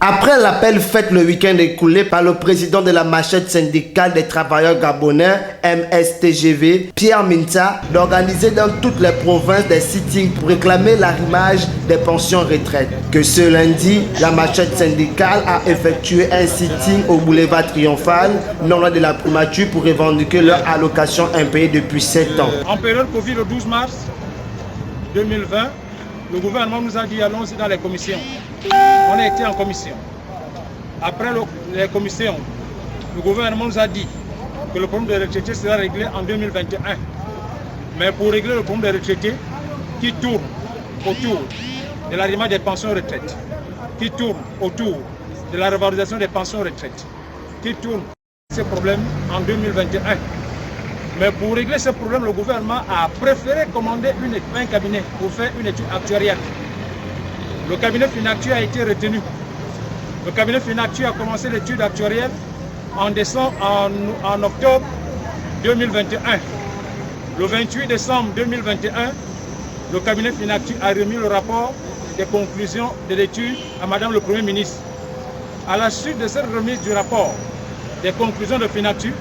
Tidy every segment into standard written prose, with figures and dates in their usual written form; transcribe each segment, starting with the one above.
Après l'appel fait le week-end écoulé par le président de la machette syndicale des travailleurs gabonais, MSTGV, Pierre Minta, d'organiser dans toutes les provinces des sittings pour réclamer l'arrimage des pensions retraite. Que ce lundi, la machette syndicale a effectué un sitting au boulevard Triomphal, non loin de la primature, pour revendiquer leur allocation impayée depuis 7 ans. En période Covid, le 12 mars 2020, le gouvernement nous a dit allons-y dans les commissions. On a été en commission. Après les commissions, le gouvernement nous a dit que le problème des retraités sera réglé en 2021. Mais pour régler le problème des retraités qui tournent autour de l'arrimage des pensions retraite, qui tournent autour de la revalorisation des pensions retraite, qui tournent ces problèmes en 2021. Mais pour régler ce problème, le gouvernement a préféré commander un cabinet pour faire une étude actuarielle. Le cabinet Finactu a été retenu. Le cabinet Finactu a commencé l'étude actuarielle en octobre 2021. Le 28 décembre 2021, le cabinet Finactu a remis le rapport des conclusions de l'étude à Madame le Premier ministre. À la suite de cette remise du rapport des conclusions de Finactu,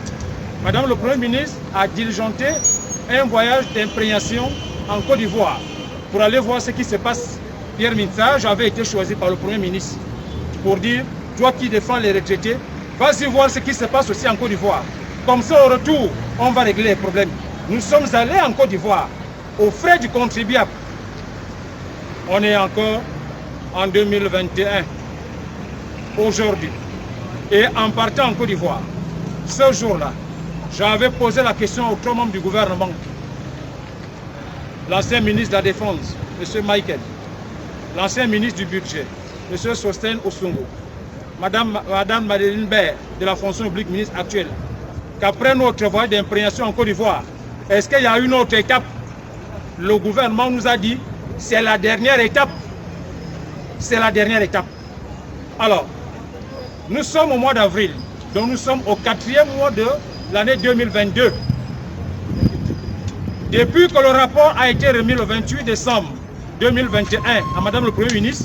Madame le Premier ministre a diligenté un voyage d'imprégnation en Côte d'Ivoire pour aller voir ce qui se passe. Pierre Minta, j'avais été choisi par le Premier ministre pour dire, toi qui défends les retraités, vas-y voir ce qui se passe aussi en Côte d'Ivoire. Comme ça, au retour, on va régler les problèmes. Nous sommes allés en Côte d'Ivoire, aux frais du contribuable. On est encore en 2021, aujourd'hui. Et en partant en Côte d'Ivoire, ce jour-là, j'avais posé la question aux 3 membres du gouvernement. L'ancien ministre de la Défense, M. Michael, l'ancien ministre du Budget, M. Sosten Osungo, Madame Madeleine Baird, de la fonction publique ministre actuelle, qu'après notre voyage d'imprégnation en Côte d'Ivoire, est-ce qu'il y a une autre étape? Le gouvernement nous a dit, c'est la dernière étape. C'est la dernière étape. Alors, nous sommes au mois d'avril, donc nous sommes au 4e mois de l'année 2022. Depuis que le rapport a été remis le 28 décembre 2021 à Madame le Premier ministre,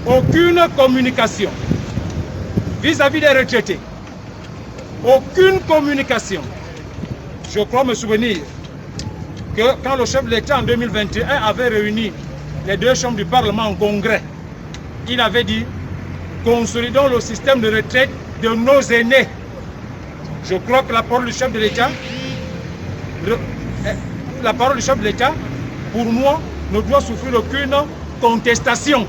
aucune communication vis-à-vis des retraités. Aucune communication. Je crois me souvenir que quand le chef de l'État en 2021 avait réuni les 2 chambres du Parlement en congrès, il avait dit « Consolidons le système de retraite de nos aînés ». Je crois que la parole du chef de l'État, pour moi, ne doit souffrir aucune contestation.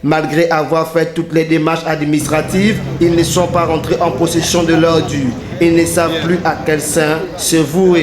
Malgré avoir fait toutes les démarches administratives, ils ne sont pas rentrés en possession de leur dû. Ils ne savent plus à quel sein se vouer.